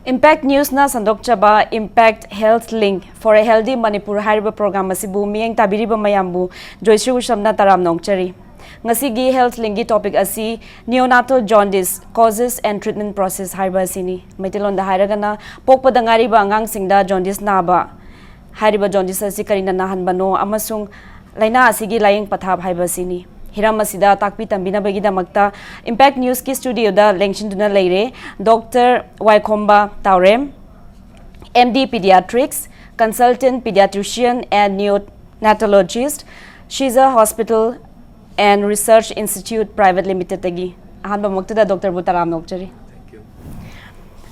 Impact News na sandok chaba Impact Health Link for a Healthy Manipur hariba program asibu miyeng tabiriba mayambu Joyshree Usham na taram nongchari. Ngasigi Health Link gi topic asi Neonatal Jaundice Causes and Treatment Process hariba asini. Maitilon da hairagana pokpada ngariba angang singda jaundice naba. Hariba jaundice asi karina nahan bano amasung laina asigi laying pathab hariba asini. Hiram asida takpi tambina bagi damakta Impact News ki studio da lengshin duna leire Dr. Yaikhomba Taorem, MD Paediatrics, Consultant Paediatrician and Neonatologist, Shija Hospital and Research Institute Private Limited tagi. Ahanba magtada Dr. Butaram nokchari. Thank you.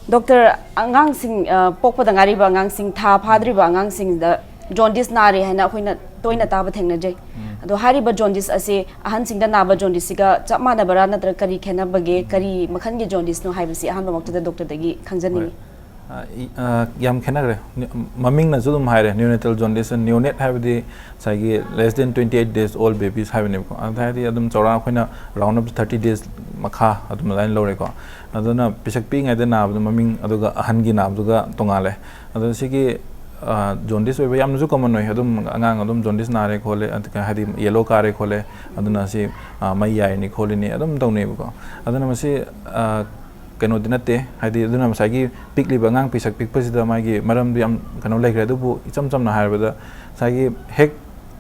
Dr. Angang sing pokpa dangari ba angang sing tha phadri ba angang sing da jaundice nare haina khoina toina taba thengna jai. Ado hariba jaundice ase ahan singda naba jaundice siga chapmana bara natra kari khena bage kari makhan ge jaundice no haibasi ahan bamakta doctor dagi khangjani yam khena gre maming na zulum haire neonatal jaundice and neonate habdi sagi less than 28 days old babies have ne ko adhari adum chora khoina round up 30 days makha adum line lore ko aduna pisak pi ngai da na maming aduga ahan gi na aduga tongale adu sigi jaundice we yam ju common noi adum angang adum jaundice nare khole adka hadi yellow kare khole aduna si mai yai ni khole ni adum tawne ko aduna masi kano dinate hadi aduna masagi pikli bangang pisak pikpasida magi maram yam kano lekre dubu icham cham na harbada sagi hek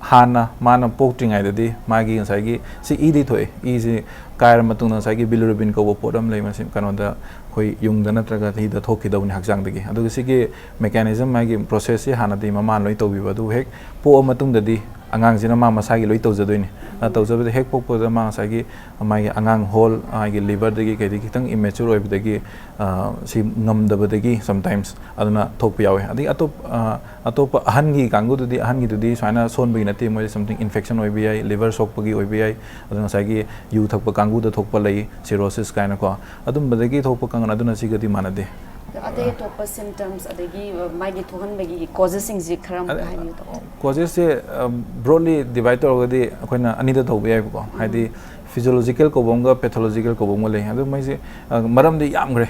hana mana poktingai dadi magi sagi si idi thoi isi kair matung na sagi bilirubin ko podam lei masim kano da koi yung dana traga hi da thoki da uni hakjang dagi adu sigi mechanism magi process si hana di mama loi to bi badu hek po matung dadi angang sina ma masagi loi to jadoini to jabe hek pok po da ma sagi magi angang hole agi liver dagi kai kitang immature oi dagi si ngam da dagi sometimes aduna thok pi yawe adi atop ahan gi kangu dudi ahan gi dudi saina son bi nati mo something infection oi bi ai liver shock pagi oi bi ai aduna sagi yu thak pa kangu da thok pa lai cirrhosis kaina ko adum badagi thok pa kang aduna sigadi manade ade top symptoms adagi magi thohan bagi causes sing ji kharam haini to causes se broadly divide orgadi akoina anida thobi ai ko haidi physiological ko bonga pathological ko bonga le adu mai se maram de yam gre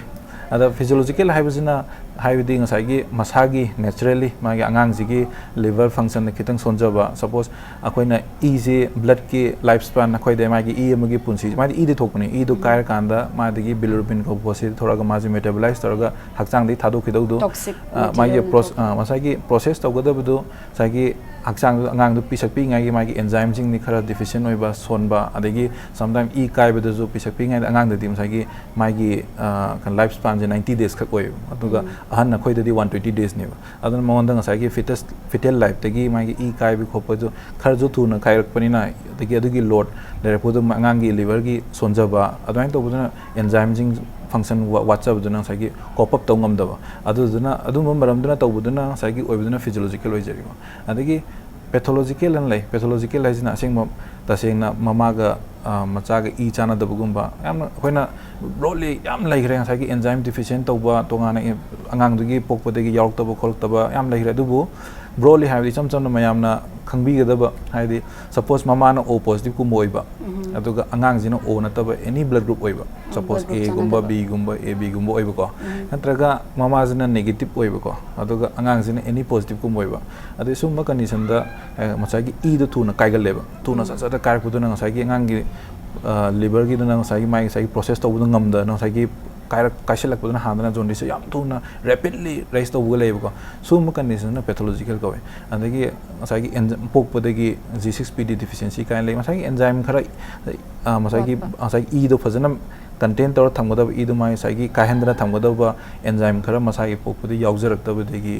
ada physiological haibusina haibidi ngasagi masagi naturally magi angang jigi liver function kitang sonjaba suppose akoina easy blood ki lifespan akoi de magi e magi punsi magi e de thokpani e do kair kanda magi bilirubin ko posi thoraga magi metabolize thoraga hakchang di thadu khidau do magi masagi process tawgada budu sagi hakchang angang du pisak pi ngai magi enzyme jing ni khara deficient oiba sonba adagi sometimes e kai budu ju pisak pi ngai angang de masagi magi kan lifespan 90 days khak oi atuga ahan na khoi dadi 120 days ne adun monda ngasagi fetal life tagi magi e kai bi khopa jo khar jo tu na kai rak pani na tagi adugi load le podu angang gi liver gi sonjaba adwain to buduna enzyme jing function whatsapp duna sagi cop up tongam daba aduna adum maram duna to buduna sagi oi buduna physiological oi jari adagi pathological and like pathological is na sing tasing na mamaga machaga e chana dabugumba yam hoina broadly yam laigre sagi enzyme deficient toba tongana angang dugi pokpodagi yauk toba khol toba yam laigre dubu broadly haidi cham cham na mayam na khangbi gadaba haidi suppose mama na o positive ku moiba aduga angang jina o na toba any blood group oiba suppose a gumba b gumba ab gumba oiba ko natraga mama jina negative oiba ko aduga angang jina any positive ku moiba adu summa condition da machagi e do tu na kaigal leba tu na sa kai ku na sagi angang gi liver gi na sagi mai sagi process to bu ngam da na sagi kaishilak buduna handana jaundice yam tuna rapidly rise to bule ko sum condition na pathological ko andagi asagi pok podagi G6PD deficiency kain le masagi enzyme khara masagi asagi e do phajana content tor thamgoda e do mai sagi kahendra thamgoda ba enzyme khara masagi pok podi yaujarak ta bodagi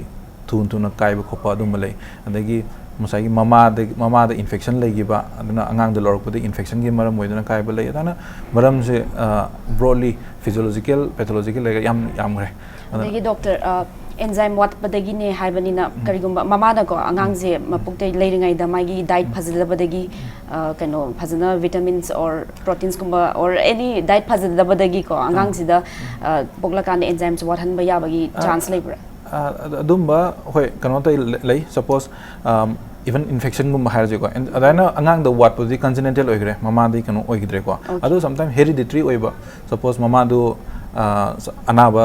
thun thuna kai ba khopa dum lai andagi masagi mama da infection legiba aduna angang da lorok podi infection gi maram moiduna kai ba lai adana maram se broadly physiological pathological like yam gre adagi doctor enzyme what badagi ne haibani na karigumba mama da ko angang je mapuk te leiringai da magi diet phazilabadagi kano phazana vitamins or proteins kumba or any diet phazilabadagi ko angang sida pokla kan enzymes what han ba yabagi chance lebra adumba hoi kano tai lei suppose even infection gum bahar je ko and adana angang the what was the congenital oigre mama di kano oigre ko adu sometimes hereditary oiba suppose mama do अनाब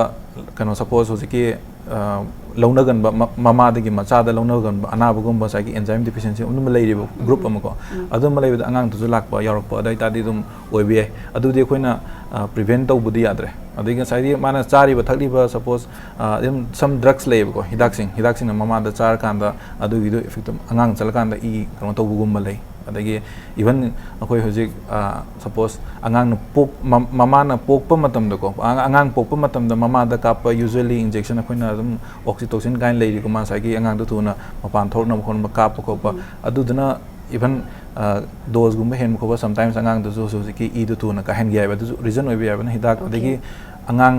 कनो suppose होजिकी लौनगन ममादगी मचादा लौनगन अनाबगुम साइकी enzyme deficiency उनम लेरिबो ग्रुप अमको अदुम लेबद अंगांग तुजु लाकपा यारकपा अदai तादी दुम ओइबे अदुदि अखोइना प्रिवेंट तौबुदि याद्रे अदगी साइदी माना चारिबा थकलिबा सपोज सम ड्रग्स लेबको हिदाकसिंग ममादा चार कांदा अदुगी दु इफेक्ट अंगांग चलकांदा इ कनो तौबुगुम ले अदगी इवन अखोइ होजिक सपोज अंगांग पोक ममाना पोकपा मतमदको अंगांग पोकपा मतमदा ममादा कापा यूजुअली इंजेक्शन अखोइना अदुम ऑक्सीटोसिन काइन लेरिको मा साइकी अंगांग तुना मपान थोरना खोन कापा कोपा अदुदना इवन डोज गुम हेन खोबा समटाइम्स अंगांग दजु होजिकी इ दु तुना का हेन गियाबा दजु रीजन ओइबे याबना हिदाक अदगी अंगांग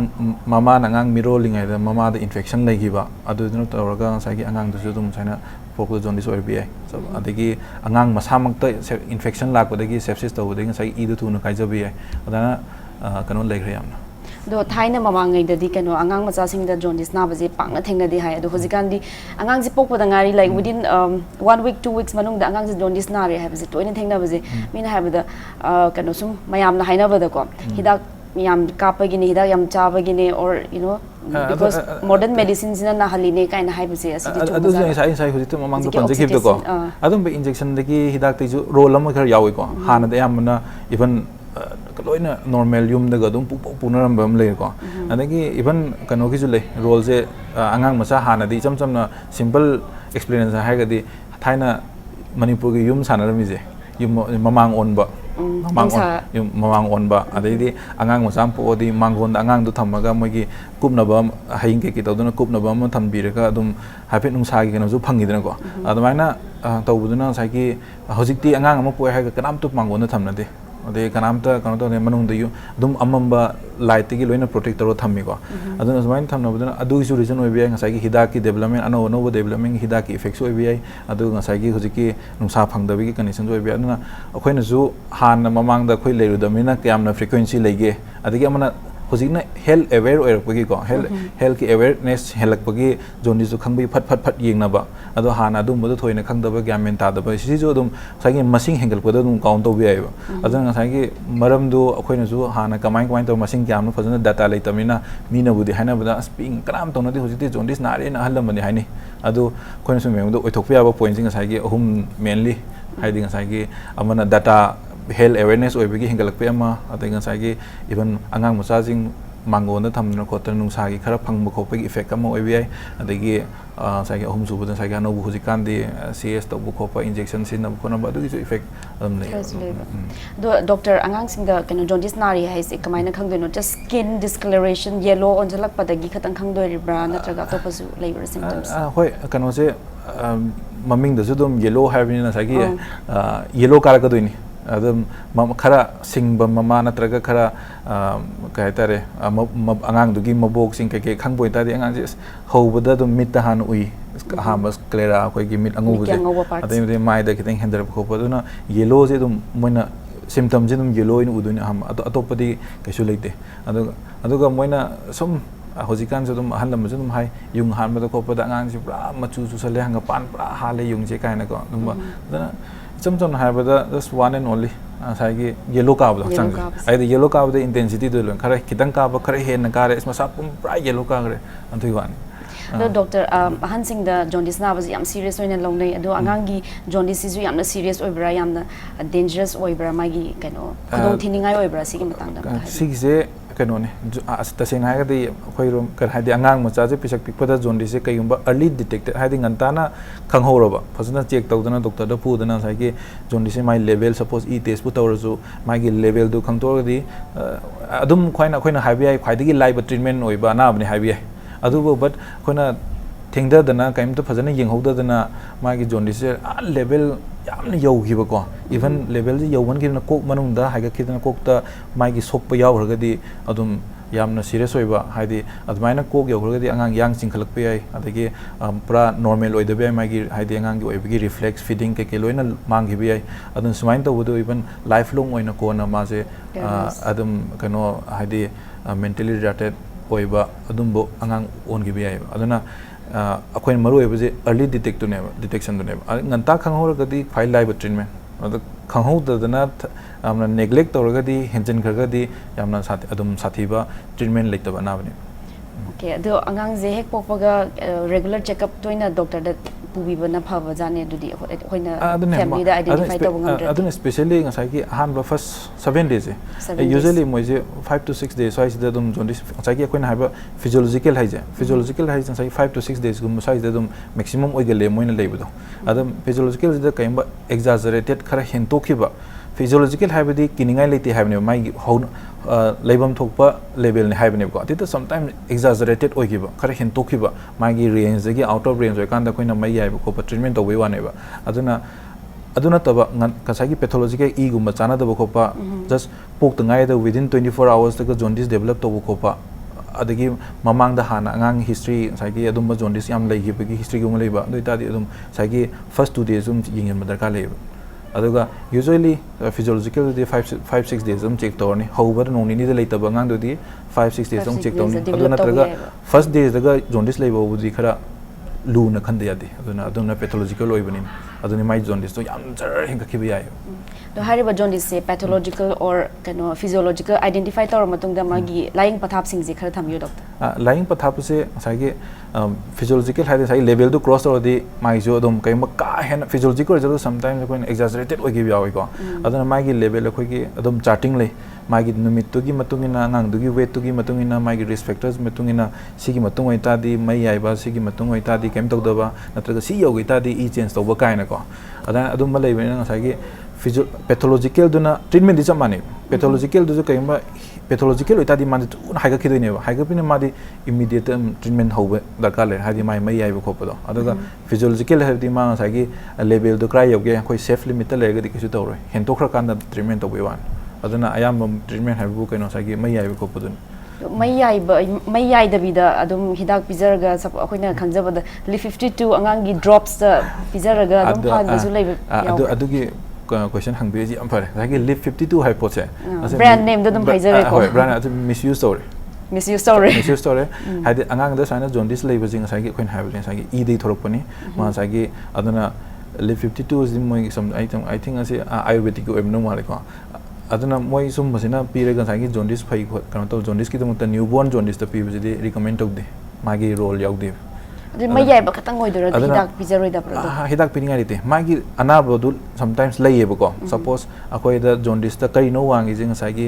ममाना अंगांग मिरोलिंगाइदा ममादा इन्फेक्शन लेगिबा अदुदना तौरगा साइकी अंगांग दजु दुम साइना पोको जॉन्डिस ओइबे अदगी अंगांग मसामक्ता इन्फेक्शन लाकपदगी सेप्सिस तौबदगी साइ इ दु तुना काइजबे अदना कनो लेग्रे यामना दो थाइना ममांगैददी कनो अंगांग मचासिंगदा जॉन्डिस नाबजे पांगना थेंगनादि हाय अदो होजिकांदी अंगांग जे पोकपदा ngari like within 1 week 2 weeks manung da अंगांग जे जॉन्डिस नारे हायबजे तोइन थेंगनाबजे मीना हायबदा कनो सुम मयामना हायनाबदा को हिदाक याम कापगिने हिदाक याम चाबगिने or you know because modern medicines na haline kaina haibase asidi adu sai sai hujit mamang do conjective to ko adum be injection dagi hidak te ju role am khar yawi ko hana da yamna even loina normal yum daga dum punaram bam le ko adagi even kano ki ju le role je angang masa hana di cham cham na simple explanation ha ga di thaina manipur gi yum sanarami je yum mamang on ba mamang on ba adai angang masam po di mangon angang du thamaga mogi kupnaba haing ke ki tawduna kupnaba ma thambiraga adum hapet nungsa gi kanu ju phangidna ko adamaina tawbuduna saiki hojikti angang ma po ha ga kanam tu mangon da thamna de ade kanamta kanu to ne manung de yu dum amamba light gi loina protect ro thammi ko aduna smain thamna buduna adu isu reason oi bi ngasai gi hida ki development ano no development hida ki effects oi bi adu ngasai gi hojiki nungsa phangdabi gi condition oi bi aduna akhoina ju han mamang da khoi leiru damina kyamna frequency lege adigi amana hojikna health aware oirakpagi ko health ki awareness helakpagi jaundice khangbi phat yengna ba ado han adum bodu thoina khangdaba gyamen ta da ba si ju adum sagi masing hengal poda dum count to bi ai ba adun sagi maram du akhoina ju hana kamai to masing gyamnu fajana data leitamina mina budi haina bada sping kram to na di hojiti jaundice na re na halamani haini adu khoina su meng du oithokpi aba point sing sagi ahum mainly haiding sagi amana data health awareness oibigi hingalakpe ama atenga sagi even angang masajing mangon da thamna khotna nungsagi khara phangba khopagi effect ama oibi ai adagi sagi ahum subudan sagi ano bu hojikan di cs to bu khopa injection sin na khona ba du effect le do doctor angang singda kano jaundice nari hai se kamaina khangdoino just skin discoloration yellow on jalak padagi khatang khangdoi ribra natraga to pasu labor symptoms hoi kano se maming da judum yellow having na sagi yellow kara ka doini adum khara singba mama natraga khara kai tare angang dugi mabok sing ke khangboy ta di angang je hobada dum mit ta han ui hamas clera koi gi mit angu je adai mai da kiteng hender ko paduna yellow je dum moina symptom je dum yellow in uduni ham atopadi kaisu leite aduga moina sum hojikan je dum hanlam je dum hai yung han ma da ko pada angang je pura machu chu sale hanga pan pura hale yung je kaina ko dum da sometimes have just one and only sagi yellow ka ba chang ai the yellow ka the intensity do khara kitang ka ba khara hen ka re isma sap pra yellow ka re anthui wan the doctor han sing the jaundice na was yam serious oina long nei ado angangi jaundice is yam na serious oibra yam na dangerous oibra magi kano khadong thiningai oibra sigi matang da sigi se kano ne taseng ha ga di khoi rom kar ha di angang macha je pisak pikpada jaundice kai yumba early detected ha di ngantana khanghoroba phasana check tawdana doctor da pudana sai ki jaundice mai level suppose e test pu tawrasu mai gi level du khangtor di adum khoina ha bi ai khai di live treatment oiba na abni ha bi ai adu but khoina thengda dana kaim to phasana yenghauda dana mai gi jaundice level yamna yaugiba ko even level ji yauban gi na kok manung da ha ga khidana kok ta mai gi sokpa yaurga di adum yamna serious oiba haidi admaina kok yaurga di angang yang chingkhalak pe ai adagi pura normal oidabe mai gi haidi angang gi oibigi reflex feeding ke loina mang gi bi ai adun sumain to budu even lifelong oina ko na ma je adum kano haidi mentally retarded oiba adum bo angang on gi bi ai aduna akoin maru oiba je early detection do ne nganta khanghor ga di file live treatment ꯑꯗꯨ ꯈꯪꯍꯧꯗꯗꯅ ꯌꯥꯝꯅ neglect ꯇꯧꯔꯒꯗꯤ ꯍꯦꯟꯖꯤꯟꯈ꯭ꯔꯒꯗꯤ ꯌꯥꯝꯅ ꯑꯗꯨꯝ ꯁꯥꯊꯤꯕ treatment ꯂꯩꯇꯕ ꯑꯅꯥꯕꯅꯤ Okay, ado angang ze hek pokpaga regular checkup toina doctor da pubibana phaba jane adudi hoina family da identify tawba ngamdre aduna especially ngasai ki hanba first 7 days usually moise 5 to 6 days size da dum jaundice ngasai ki koina haba physiological haije ngasai 5 to 6 days gum size da dum maximum oigale moina leibado adam physiological da kaimba exaggerated khara hentokhiba physiological habidi kiningai leti habne mai leibam thokpa level ne habne ko atita sometimes exaggerated oigiba khara hentokhiba magi range gi out of range kan da koina mai yai ko treatment to wane ba aduna taba kasagi pathological e gumba chana da ko pa just pok tangai da within 24 hours da jaundice develop to ko pa adagi mamang da hana angang history sagi adum jaundice yam lei gi history gum leiba doita di adum sagi first 2 days yingin madar ka leiba aduga usually physiological de 5-6 days check tawni hoba no ni de leita bangang do di 5-6 days check tawni aduna traga first days daga jaundice leiba budi khara lu na khande yadi aduna pathological oibani aduni mai jaundice to yam jar hinga khibi yai do hariba jaundice se pathological or kano physiological identify tawr matung da magi lying pathap sing je khara thamyo doctor lying pathap se sagi physiological hade sai level to cross or the mai jo dum kai ma ka hen physiological result sometimes ko exaggerated ogi bi yawi ko aduna mai gi level ko gi adum charting le mai gi numit to gi matungina ngang du gi weight to gi matungina mai gi risk factors matungina si gi matung oi ta di mai yai ba si gi matung oi ta di kem tok da ba natraga si yogi ta di e change to ba kai na ko adana adum ma leibe na sai gi pathological duna treatment di chamani pathological du kai ma pathological oi ta di man tu haiga khidoi ne ba haiga pine ma di immediate treatment hobe darkar le hadi mai mai yai ba ko pa do aduga physiological have di ma sai gi level du cry yoge koi safe limit le ga di kisu to roi hen to khra kan da treatment to be wan aduna ayam treatment have bu kai no sai gi mai yai ba ko pa dun mai yai da bida adum hidak pizarga sap akoina khanjaba da li 52 angang gi drops da pizarga adum phan da su lei adugi question hangbe ji am phare sai gi live 52 hypothesis brand name da dum phaijare ko brand atu misuse story hadi angang da saina jaundice leiba jing sai gi koin haiba sai gi e dei thoropani ma sai gi aduna live 52 is moi some I think ase ayurvedic emno male ko aduna moi sum masina pire ga sai gi jaundice phai kan to jaundice ki dum ta newborn jaundice ta pi bi recommend tok de magi role yauk de mai yai ba khatang oi dora hidak pizaroi da pro hidak pininga rite magi anaba du sometimes lay ko suppose akoi da jaundice ta kai no wangi jing sai gi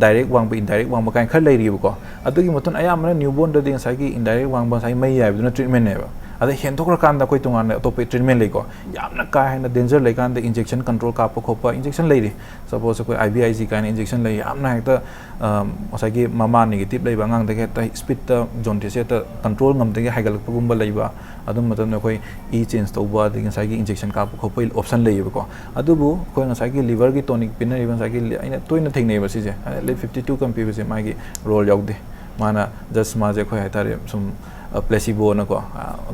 direct wang ba indirect wang ba kan khar lay ri ko adugi mutun ayamna newborn da ding sai gi indirect wang ba sai mai yai du na treatment ne ba ada hen thokra kan da koi tungan to pe treatment lei ko yamna ka hen danger lei kan da injection control ka pa khopa injection lei ri suppose koi IVIG kan injection lei yamna hekta osai gi mama negative lei ba ngang da ta speed ta jaundice ta control ngam da gi haigal pa gumba lei ba adum matam koi e change to ba da sai gi injection ka pa khopa option lei ba ko adubu koi na sai gi liver gi tonic pin ri ba sai gi aina toina thingnei ba si je le 52 comp ba se ma gi role yauk de mana just ma je khoi haitare sum placebo na ko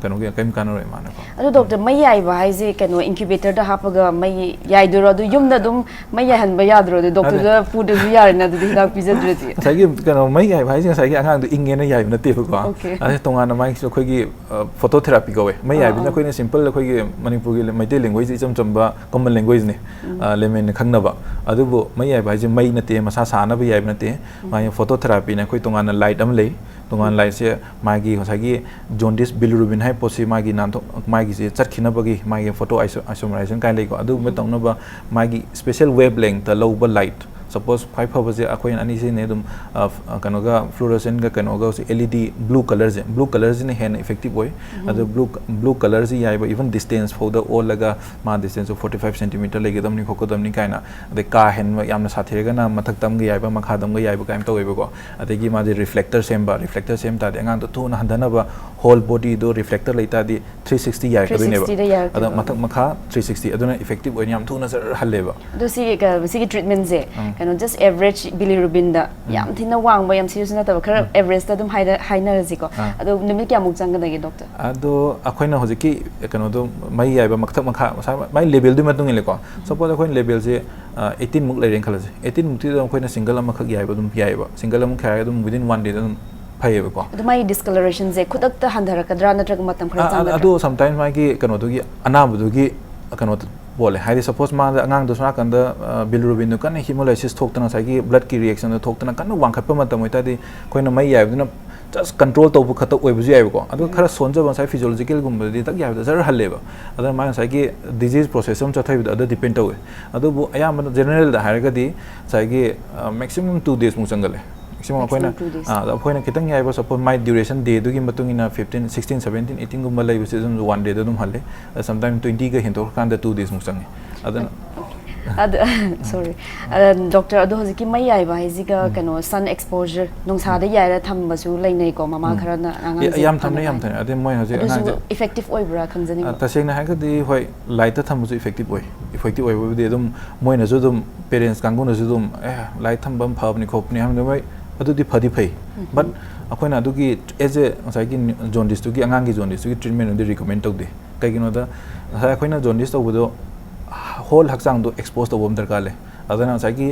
kanu ge kem kanu roi mana ko adu doctor mai yai ba hai je kanu incubator da hapaga mai yai duro du yum da dum mai yai han ba ya duro du doctor da food du yar na du da pizza duro ti sai gi kanu mai yai ba hai sai gi angang du inge na yai na te ko ade tonga na mai so khoi gi phototherapy ko we mai yai bi na khoi na simple khoi gi manipur gi mai te language icham chamba common language ne lemen khang na ba adu bu mai yai ba je mai na te masa sa na ba yai na te mai phototherapy na khoi tonga na light am lei tongan lai se magi hosagi jaundice bilirubin hai posi magi nan to magi se charkhina bagi magi photo isomerization kai lei ko adu me tongna ba magi special wavelength the low light suppose 5 hours je akoin ani se ne dum kanoga fluorescent ga kanoga LED blue colors ne hen effective boy adu blue colors yai ba even distance for the all laga ma distance of 45 cm legi dam ni khokodam ni kaina de ka hen yamna sathirega na mathak tam ga yai ba makha dam ga yai ba kaim to wei ba ko adegi ma de reflector sem ta de ngang to tu na handana ba whole body do reflector leita di 360 yai ka ne ba ada mathak makha 360 aduna effective oin yam tu na halle ba do si treatment je kano just average bilirubin da yam thina wang ba yam serious na ta khara average da dum haina ji ko ado numit kya muk jang da ge doctor ado akoina hojiki kano do mai yai ba makthak makha mai level du matung le ko suppose akoin level je 18 muk le ren khala je 18 muk ti do akoina single am khak yai ba dum yai ba single am khaya dum within 1 day dum phai ba ko ado mai discoloration je khudak ta handhara kadra na trag matam khara jang ado sometimes mai ki kano do gi anam do gi kano बोले high suppose माद आंगांग दुसरा कंद bilirubin नु कन haemolysis थोक्तना psyche blood की reaction थोक्तना कन वांखप मतम होइतादि खोइना मै याबदुना just control तब खत ओइबजु याबको अदु खरा सोनजब साइ फिजियोलॉजिकल गुम्बदि तक याबद जर हल्लेबा अदर मा साइकी डिजीज प्रोसेस हम चथाइबद अदर डिपेंड तवे अदु बु अयाम जनरल दा हारगदि साइकी मैक्सिमम 2 days मु चंगले मैक्सिमम अखोइना अखोइना खितंग याबो सपोज माइ ड्यूरेशन डे दुगी मतुंगिना 15 16 17 18 गुम्बा लाइबसे जम 1 day दम हल्ले समटाइम 20 का हिंतो कांदा 2 days मु चंगे अदन sorry doctor ado hojiki mai yai ba hijika kano sun exposure nungsa da yaira thambasu lainai ko mama khara na angang yam thamne ade moi hoji angang effective oi bra khamjani tasengna ha di hoi light thambusu effective oi bi dum moi na dum parents kangu na dum light thambam phabni khopni ham mai adu di phadi phai but akoina adu gi as a sai gi jaundice tu gi angang gi jaundice gi treatment on the recommend tawde kai gi no da akoina jaundice to budo whole haksang do expose to bom darkale adana sagi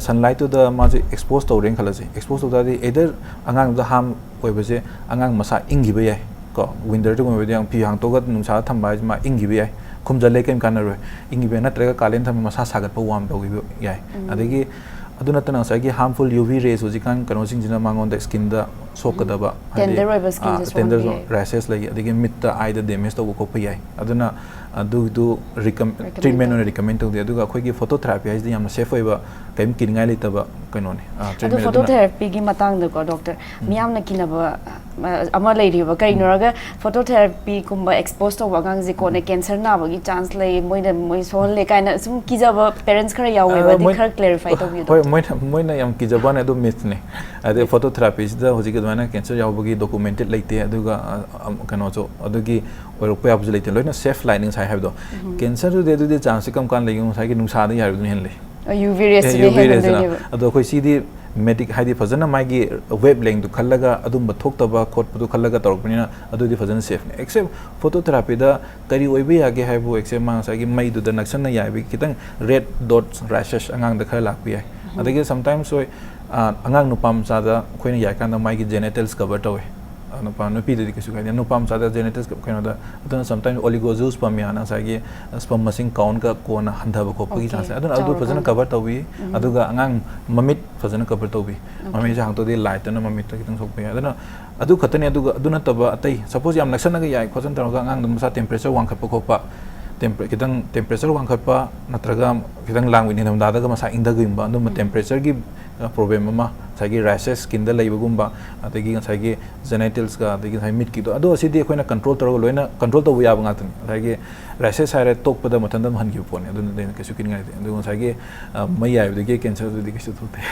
sunlight to the ma expose to ring khala expose to the either angang the harm oibase angang masa ingi be yai ko winter to go yang pi hang to ga nungsa thamba ma ingi be yai khumjale kem kanaro ingi be na trega kalen tham masa sagat pa wam to yai adagi aduna tana sagi harmful uv rays hojikan kano sing jina mangon the skin da sokadaba tender over skin tender rashes like adigi mit the eye the damage to ko pa yai aduna adu treatment on recommend to the adu khoi gi phototherapy is the yam safe oiba kaim kiningai litaba kaino ne adu phototherapy gi matang da ko doctor miyam na kinaba ama lady ba kai noraga phototherapy kumba exposed to wagang ji ko ne cancer na ba gi chance lay moi sol le kaina sum kijaba parents khara yawe ba di khara clarify to bi hoi moi na yam kijaba ne do myth ne ade phototherapy is the hoji ga na cancer yaw ba gi documented laite adu ga kano so adu gi oirok pa abju laite loina safe lining sai have do cancer do de chance kam kan lei sai gi nungsa da yar du hen le uv rays be hen ado khoi si di medic haidi fazana magi wavelength du khallaga adum bathok khot pudu khallaga torpnina adu di fazana safe ne except phototherapy da kari oibe yage haibu except ma sagi mai du da nakshan na yabi kitang red dots rashes angang da khala lakpi ai adagi sometimes so angang nupam sa da khoina yakan da magi genitals cover tawe nupa nupi de kisu kai nupam sa da genitals khoina da aduna sometimes oligozoos pamiana sagi sperm machine count ka kona handha ba khop gi chance aduna adu fazana cover tawi aduga angang mamit fazana cover tawi mami jang to de light na mamit ta kitang sok pa aduna adu khatani aduna taba atai suppose yam laksana ga yai khosan taroga angang dum sa temperature wang khap khopa temperature wang khap pa natraga kitang langwi ni namda da ga masa ingda gi ba dum temperature gi problem ama sagi rashes skin da laiba gumba atagi sagi genitals ga atagi sai mid ki to ado asidi khoina control toro loina control to ya banga tan sagi rashes sare tok pada matanda man gi pone ado ne ke sukin ngai ado sagi mai ya de cancer de ke su te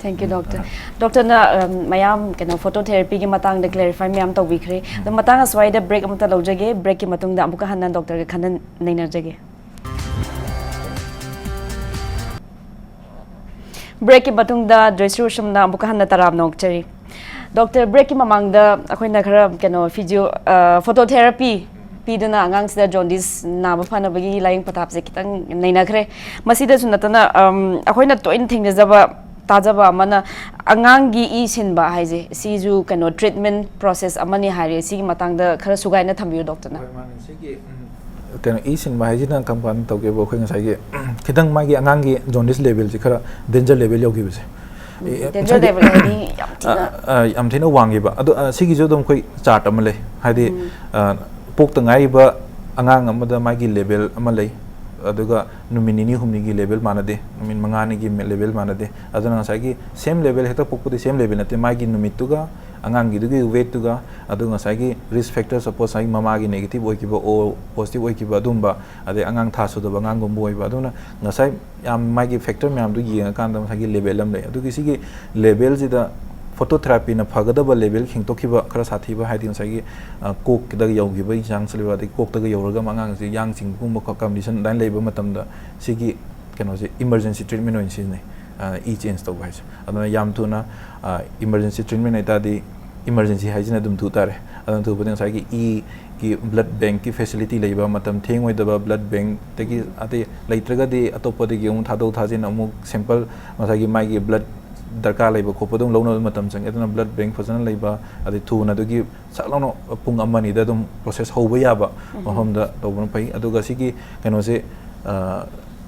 thank you doctor doctor na mayam kena phototherapy gi matang de clarify mayam to wikre the matang aswai da break amta lojage break ki matung da amuka hanan doctor ga khanan naina jage break ki batung da Joyshree Usham na amuka hanna taram nok chari doctor break ki mamang da akhoi khara keno physio phototherapy pidana angang sida jaundice na ba phana bagi lying patap se kitang naina khre masida sunatana akhoi na toin thing jaba tajaba mana angang gi i sin ba haije si ju keno treatment process amani hari si matang da khara sugai na thambiyo doctor na kena isin ma haji na kam kan tawge bo khoi ngai ge khidang ma gi angang gi jaundice level ji khara danger level yogi bese danger level ni am thina wangi ba adu sigi jo dom khoi chart amale haidi pok ta ngai ba angang amada ma gi level amalai aduga numini ni humni gi level manade numin mangani gi level manade aduna sai gi same level heta pokpudi same level nate ma gi numituga angang gi dugi weight tuga adunga sai gi risk factor suppose sai mama gi negative oi ki ba o positive oi ki ba dumba ade angang tha su da bangang gum boi ba aduna ngasai yam ma gi factor myam du gi kan da sai gi level am le adugi sigi level ji da phototherapy na phagadaba level khing to khiba khara sathi ba haiding sai gi kok da yogi ba jang saliwa de kok da yoraga mangang ji yang sing kum ko condition dan leiba matam da sigi keno ji emergency treatment oin sin ne e change to ba adana yam tu na emergency treatment eta di emergency hygiene dum tu tare adan tu bodeng sai gi e ki blood bank ki facility leiba matam theng oi da blood bank te gi ate leitraga di atopa de gi um thado thajin amuk sample masagi mai gi blood darkar leiba khopadung lawna matam chang etna blood bank fazana leiba adi thuna dugi saklawno pung amani da dum process hoba yaba hom da tobun pai aduga sigi keno se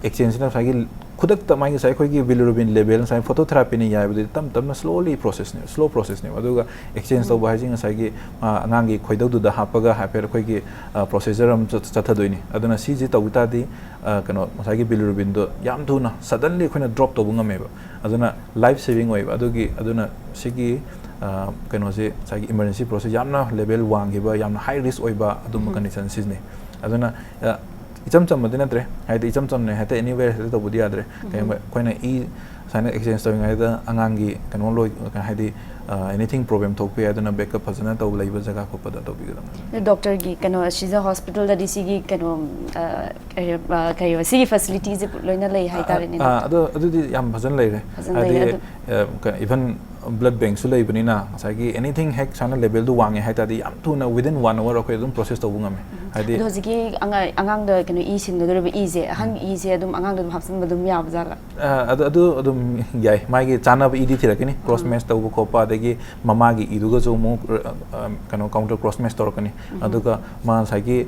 exchange na sai gi khudak ta mai sai khoi gi bilirubin level sai phototherapy ni yai budi tam tam na slowly process ne slow process ne aduga exchange to ba jing sai gi angang gi khoidau du da hapaga haper khoi gi processor am chatha doini aduna si ji tawita di kano sai gi bilirubin do yam thuna suddenly khoina drop to bunga meba aduna life saving oi adugi aduna sigi kano se sai gi emergency process yamna level 1 gi ba yamna high risk oi ba adum condition sis ne aduna icham cham madina tre haide icham cham ne hate anywhere hate to budi adre koina I sign exchange to ngai da angangi kano loi haide anything problem thok pe aduna backup phasana to laiba jaga ko pada to bigadam doctor gi kano Shija hospital da dc gi kano kayo si facilities loina lei hai tare ni adu di yam bhajan lai re haide even blood bank su lei bani na sagi anything hack channel level du wange hai ta di yam thuna within 1 hour okay dum process to bunga me haide do jigi angang da kano I sin do be easy hang easy adum angang da hapsan badum ya bajala adum yai mai gi chana ba idi thira kini cross match to ko pa dagi mama gi idu ga jo mo kano counter cross match to kani aduga ma sagi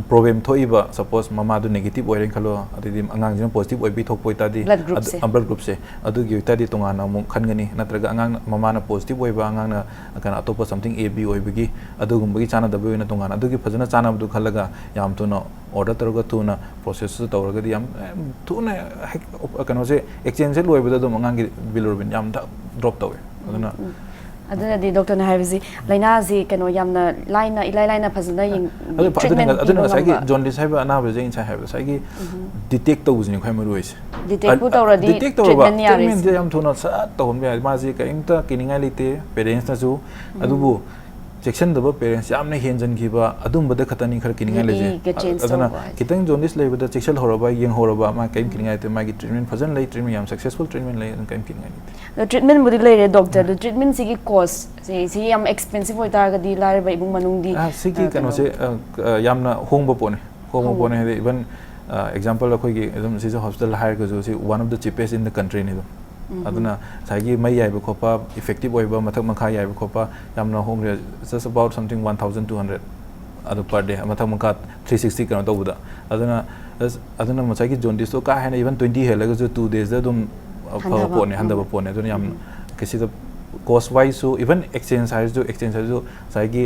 problem thoiba suppose mama du negative oiren khalo adidi angang jin positive oi bi thok poi ta di blood group se adu gi ta di tonga na mo khan gani natraga angang mama na positive oi ba angang na kana atopa something ab oi bi adu gum gi chana dabu na tonga na adu gi phajana chana du khalaga yam tu no order taruga tu na process tu tawraga di yam tu na kana se exchange loi ba du angang gi bilirubin yam drop tawe aduna aduna di doctor na haibisi laina zi kano yamna laina phazana ying treatment aduna sai gi jaundice haiba ana ba jeng sai haiba sai gi detect to uzini khai maru is detect pu tawra di treatment ni aris treatment yam thuna sa to hom ya ma ji ka imta kininga lite parents na ju adubu section da parents yamna henjan ki ba adum bada khatani khar kininga leje aduna kitang jaundice lei bada section horoba yeng horoba ma kaim kininga te ma gi treatment phazan lei treatment yam successful treatment lei kaim kininga the treatment budi lei re doctor the treatment sigi cost si yam expensive hoi tar ga di lar ba ibung manung di sigi kano se yamna hongba pone he even example khoi gi adum si hospital hire ga jo si one of the cheapest in the country ni do aduna sagi mai yai ba khopa effective oi ba mathak makha yai ba khopa yamna home just about something 1200 adu per day mathak makha 360 kana to buda aduna masagi jaundice to ka hena even 20 hela ga jo 2 days da dum pone handa ba pone aduna yam kisi da cost wise so even exchange size sagi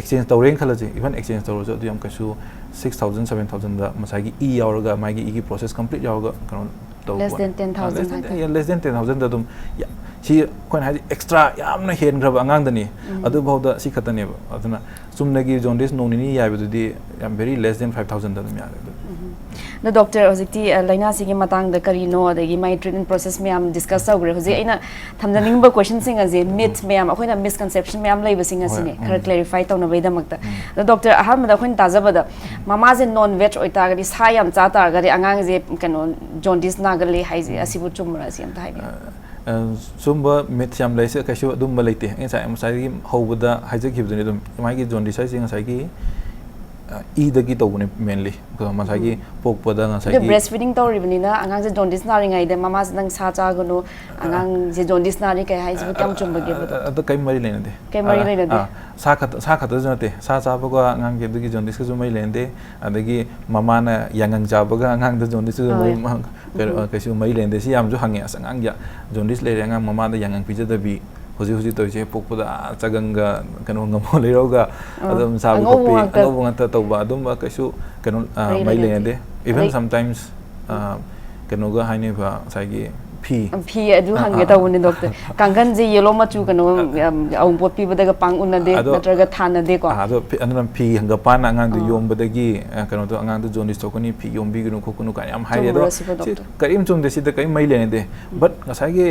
exchange tawren khala je even exchange tawro jo yam kasu 6000 7000 da masagi e yauraga magi e process complete yauraga kana less than 10,000 less than 10,000 da dum si kon ha extra yamna hen grab angang dani adu bauda si khatane aduna sumnagi jaundice no ni ya bi di am very less than 5,000 da dum ya the doctor hojikti laina sigi matang da kari no adagi my treatment process me am discuss agre hoji aina thamjaning ba question sing aje myth me am akoina misconception me am laiba sing asine khara clarify tawna bai damakta the doctor aham da khoin tajabada mama je non veg oita gari sa yam cha tar gari angang je kano jaundice na gale haije asibu chumra siam ta hai sumba myth yam laise kaishu dum balaite ngai sai hobada haije khibduni dum mai gi jaundice sai sing sai gi E dagi to bune mainly ko masagi pok pada na sai the breastfeeding to ribni na angang je jaundice na ringai de mama nang sa cha gono angang je jaundice na ri kai hai ju kam chum bage ado kai mari lene de sa khat jate sa cha ba ga angang ge dagi jaundice ju mai lene de adagi mama na yangang ja ba ga angang de jaundice ju mai ka su mai lene de si am ju hange asangang ya jaundice le angang mama da yangang pija da bi hoji to je pokpada chaganga kanu ngamo leiroga adum sabu kopi ango ngata to ba adum ba kaisu kanu mai le de even sometimes kanu ga haine ba sagi phi adu hange ta woni doctor kangan je yellow machu kanu aung pot pi badaga pang unna de natraga thana de ko ado anam phi hanga pan angang du yom badagi kanu to angang du jaundice to koni phi yom bi gnu khokunu ka yam haire do karim chung de si de kai mai le de but ngasagi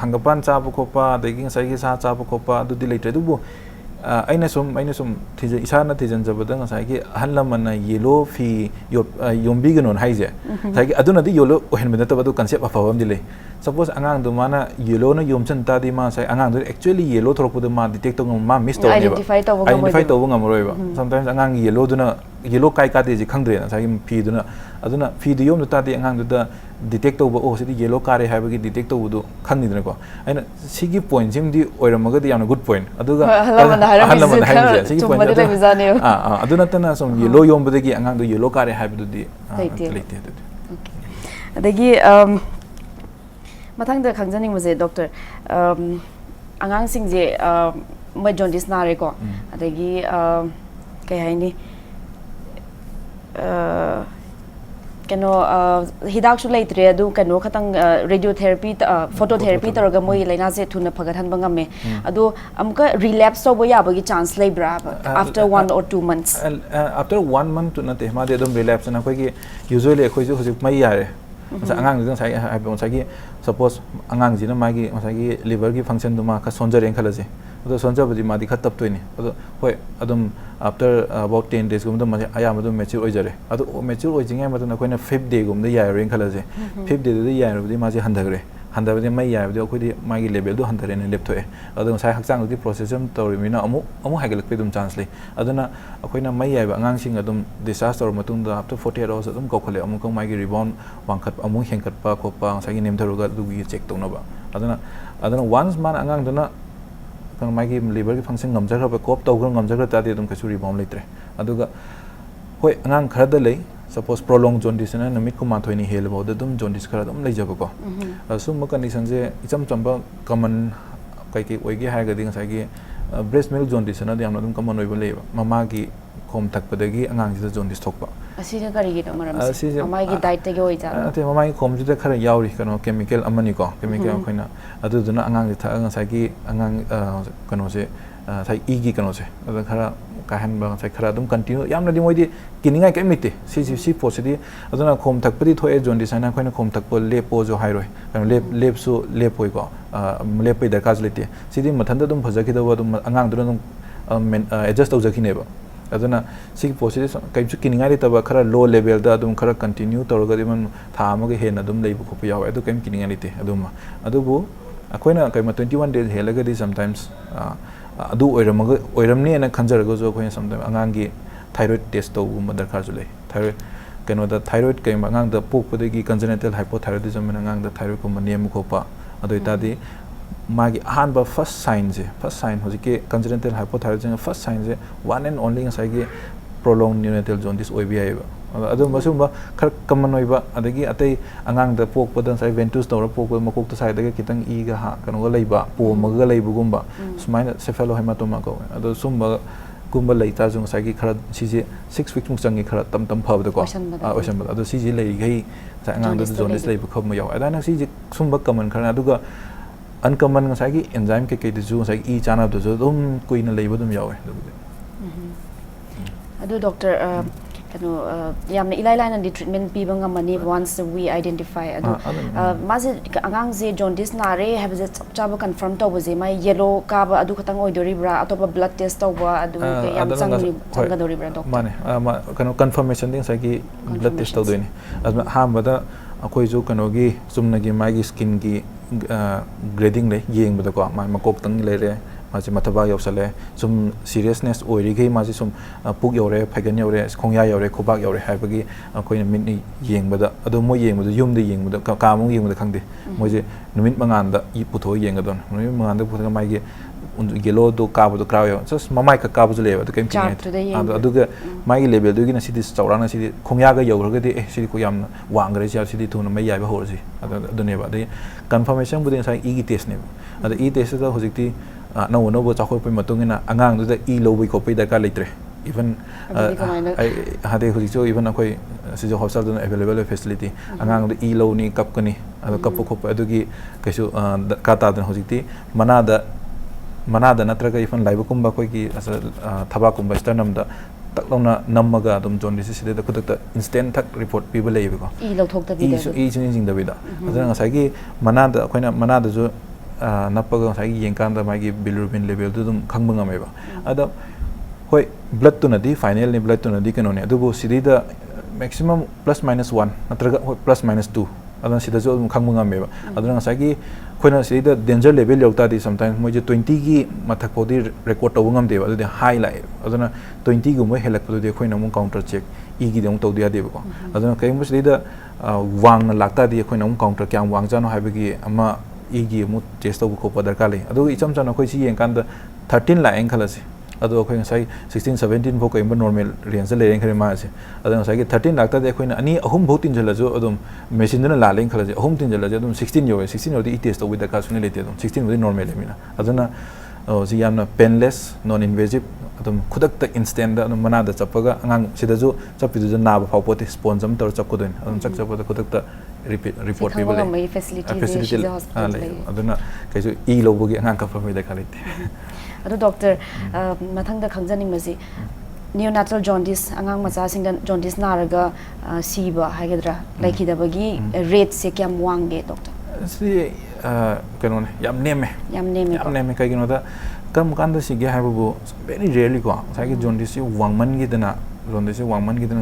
hanga pan cha bu khopa dagi ngasagi sa cha bu khopa du di leitre du bu aina sum thije isana thijan jabada ngasagi hanlamana yellow phi yom bi gnu haije thagi aduna di yellow ohen mena to badu concept afawam dile suppose angang du mana yellow na yom chan ta di ma sai angang du actually yellow thropu du ma detect to ma miss to identify to ngam roi ba sometimes angang yellow du na yellow kai ka de ji khangdre na sai phi du na aduna fi du yom ta de angang du da detect to oh sidi yellow kare ha bagi detect to du khangni dna ko aina sigi point sim di oiramaga di yamna good point aduga halaman ha sigi point aduna tana som yellow yom badagi angang du yellow kare ha du di leite adagi mathang da khangjaning mase doctor angang sing je ma jaundice na re ko adagi kai haini kano hidak su leitre adu kano khatang radiotherapy phototherapy taraga moi laina se thuna phagathan bangame adu amka relapse so boya bagi chance labra after 1 or 2 months after 1 month to nate ma de dum relapse na khoi ki usually khoi ju hojik mai yare sa angang jang sai ha bon sai ki suppose angang ji na ma gi sai ki liver gi function duma ka sonjare khalaje ado sonja budi ma di khat tap toini ado hoi adum after about 10 days gum da ma aya ma dum mature oi jare ado mature oi jinga ma na koina 5th day gum da ya ren khalaje 5th day da ya budi ma ji handagre handabudi mai ya budi khoi di ma gi level do handare ne lep thoe ado sai hakchang di process am tori mina amu hagelak pe dum chance le aduna khoina mai ya ba angang sing adum disaster matung da after 48 hours adum ko khole amu ko mai gi rebound wangkhat amu hengkat pa ko pa sai gi nem tharu ga du gi check tong na ba aduna once man angang dana kang magi liver ki function ngam jagra ba kop taw ngam jagra ta de dum ka suri bom leitre aduga hoi angang khara da lei suppose prolonged jaundice na namit ko ma thoini hel bo da dum jaundice khara dum lei jaba ko sum ma condition je icham chamba common kai ki oi gi ha ga ding sai gi breast milk jaundice na de am dum common oi ba lei mama gi khom thak pa da gi angang ji jaundice thok pa asina kari gi maram se mama gi diet te gi oi ja ate mama gi khom ji da khara yauri kano chemical amani ko chemical khoina adu duna angang ji tha sai gi angang kano se sai e gi kano se adu khara ka han ba sai khara dum continue yamna di moi di kininga ke mite si positive aduna khom thak padi thoe jaundice na khoina khom thak po lepo jo hairoi kano lep su lepoi ko lepai da kas lete sidi mathanda dum phajaki da dum angang dum adjust to jakhi ne ba aduna sig positive kai chu kininga ri taba khara low level da adum khara continue tawga di man tha ma ge hen adum leibu khopu yaw adu kai kininga ri te aduma adubu akoina kai ma 21 days helaga di sometimes adu oiramni na khanjaraga jo khoi sometimes angang gi thyroid test to ma darkar ju le thyroid keno da thyroid kai ma angang da pokpade gi congenital hypothyroidism na angang da thyroid ko maniam khopa adu ita di magi hanba first sign hojike congenital hypothyroidism first sign je one and only sai gi prolonged neonatal jaundice oibi aiba adu masumba khar common oiba adagi atai angang da pokpada sai ventus tawra pokpa makok ta sai da kitang e ga ha kano ga leiba po maga leibu gumba sumaina cephalohematoma ko adu sumba gumba leita jung sai gi khara sije 6 weeks muk changi khara tam phab da ko ocean ba adu sije lei gai sai angang da jaundice leibu khob ma yaw adana sije sumba common khara aduga uncommon ngasai gi enzyme ke de ju ngasai e chana do jo dum kuina leiba dum yawe adu doctor kano yamna ilai line and treatment pi banga mani once we identify adu maze angang je jaundice na re have je chaba confirm to boje mai yellow ka ba adu khatang oi dori bra atopa blood test to ba adu yam changa dori bra doctor mane kano confirmation ding sai gi blood test to doini asma ha bada akoi ju kano gi sumna gi mai gi skin gi grading le yeng bada ko mai makok tang le re maji mathaba yosale sum seriousness oiri gai maji sum puk yore phagan yore khongya yore khobak yore haibagi koina minni yeng bada adu mo yeng bada yum de yeng bada ka mung yeng bada khangde moje numit mangan da I putho yeng adon numit mangan da putho mai ge yellow do ka bu do kraw yo just mamai ka bu le adu kem kinai adu ga mai ge level do gi na sidi chawra na sidi khongya ga yog ga de sidi ko yam wang gre sia sidi thuna mai yai ba hor ji adu ne ba de confirmation bu de sai e gi test ne adu e test da hojikti no bo chakho pe matungina angang du da e lo bi ko pe da ka leitre even hade hoji jo even akoi si jo hospital dun available facility angang du e lo ni kap kani adu kap ko pe adu gi kaisu ka ta dun hoji ti manada natraga even live kumba koi ki thaba kumba sternum da taklona namaga dum jaundice side da kudakta instant thak report people lei ko e lo thok da bi da e jing da bi da adana ngasai gi manada akoina manada jo napaga sai yengkan da magi bilirubin level du dum khangba ngameba ada hoi blood to nadi final ni blood to nadi kano ne adubu sidi da maximum plus minus 1 natraga plus minus 2 adana sida jo khang manga meba adana ngasai khoina sida danger level yauta di sometimes moi je 20 gi mathak podi record taw ngam deba adu high lai adana 20 gu moi helak podi khoina mu counter check e gi dong taw dia deba ko adana kai mu sida wang lakta di khoina mu counter kyam wang jano haibagi ama e gi mu test taw ko padar ka lai adu icham chana khoi si yeng kan da 13 la eng khalase ado khoi ngasai 16 17 bho ko imba normal range le reng khare ma ase ado ngasai gi 13 lakta de khoina ani ahum bho tin jala jo adum machine na la leng khala je ahum tin jala je adum 16 yo 16 yo di test with the ka sune le te adum 16 with normal le mina aduna ji yamna painless non invasive adum khudak ta instant da mana da chapaga angang sida jo chapi jo na ba phopote sponge am tor chap ko den adum chak chap khudak ta report people le facility de hospital aduna kai jo e lobo gi angang ka fa me da khalite ado doctor mathang da khangjaning masi neonatal jaundice angang macha sing da jaundice naraga siba haigedra laiki da bagi rate se kyam wange doctor si kanon yam neme kai gino da kam kan da si ge habu very rarely ko sai gi jaundice wangman gi dana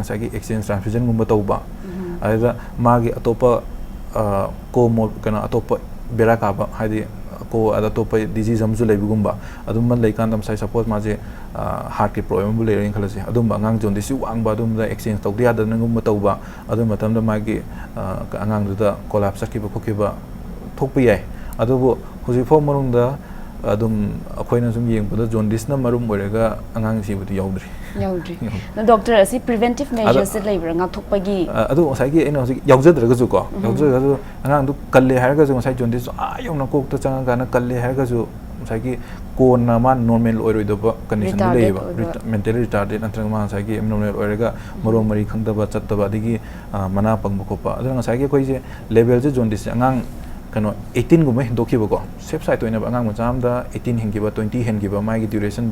sai gi exchange transfusion gumba tauba aida magi atopa ko mo kana atopa bera ka ba haidi ko ada topa disease amzu leibugumba adum man leikan dam sai suppose ma je heart ki problem bu lering khalase adum angang jaundice wang ba adum da exchange tawdia da nangum tawba adum matam da magi angang da collapse ki ba khoki ba thokpi yai adubu hoji fo marung da adum akhoina sum yeng pada jaundice na marum orega angang si bu yaudri na doctor asi preventive measures se leibra ngak thokpagi adu sai gi ena hoji yaujadra ga ju ko yaujadra ga angang du kalle har ga ju sai jaundice ayong na kok ta changa ga na kalle har ga ju sai gi ko na man normal oiroi do ba condition du leiba mentally retarded natra ma sai gi abnormal oirega maro mari khangda ba chatta ba digi mana pangba ko pa adu sai gi koi je level je jaundice angang kano 18 gume hindoki ba ko safe side toina angang macham da 18 hingi ba 20 hingi ba mai duration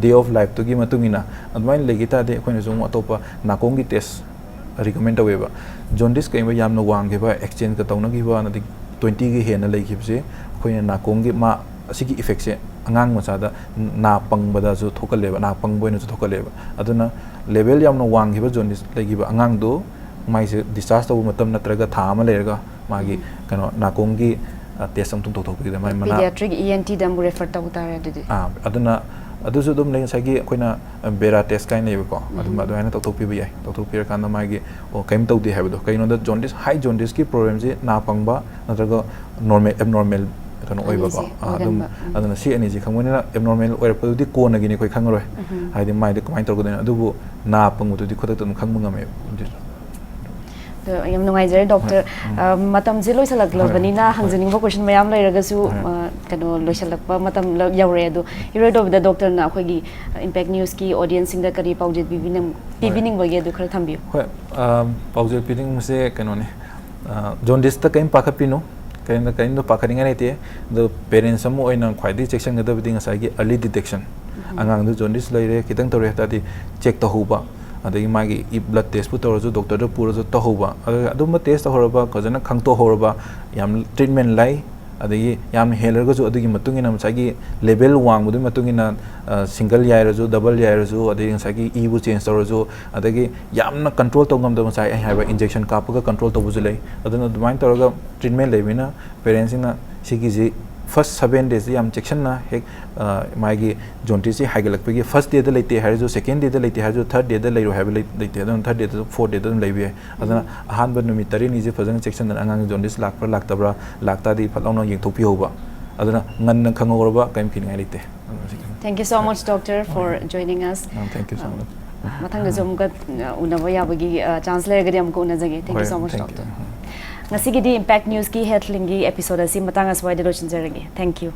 day of life to gi matungina admain legita de khoina jong atopa nakong gi test recommend awe ba jaundice kai ba yamna wang ge ba exchange ka tawna gi ba na 20 gi hena lei khib je khoina nakong gi ma asigi effect se angang macha da na pang ba da ju thokale ba na pang boina ju thokale ba aduna level yamna wang gi ba jaundice lei gi ba angang do mai se discharge tawu matam natraga tha ma lerga magi kano nakongi test am tum to thok da mai mana pediatric ENT dam refer taw tare didi aduna adusu dum nei sagi koina bera test kai nei ko aduma adu ana to thok pi bi ai to thok pi kan da magi o kaim taw di habdo kai no da jaundice high jaundice ki problem je na pangba natraga normal abnormal kano oi ba adum aduna si ani ji khangone abnormal oi pa di ko na gi ni koi khangoroi haidi mai de kamai tor ko den adubu na pangu tu di khodak tum khangmunga me yam nungai jare doctor matam je loisalak lobani na hangjaning bo question mayam lairaga su kano loisalak pa matam yaure adu iroid of the doctor na khoi gi impact news ki audience sing da kari paujit bibining bage du khara thambi hoi paujit bibining muse kano ne jaundice ta kaim pakhapino kain do pakharinga ne te the parents am oina khwaidi section ga da biding asai gi early detection angang du jaundice laire kitang tore ta di check to huba adagi magi blood test pu toro doctor do puro to hoba adum test horoba kojana khangto horoba yam treatment lai adagi yam healer go adagi matungina sagi level 1 mudu matungina single yaira jo double yaira jo adagi sagi e bu change toro jo adagi yamna control tongam do sai ai haba injection kapaga control to bujulai aduna dumain toroga treatment leibina parents na sigi ji first 7 days yam section na hek magi jaundice haigalak pegi first day da leite har jo second day da leite har jo third day da leiro have leite don third day da fourth day da leibe adana ahan ba numi tari ni je fazang section na angang jaundice lak par lak tabra lakta di phalong yeng thopi hoba adana ngan na khangorba kaim kin ngai leite thank you so much doctor for joining us thank you so much mathang da jom ga unaba yabagi chance le gari amko na jage thank you so much doctor ngasi gi di impact news ki health link gi episode asi matang aswai de lo chinjarage thank you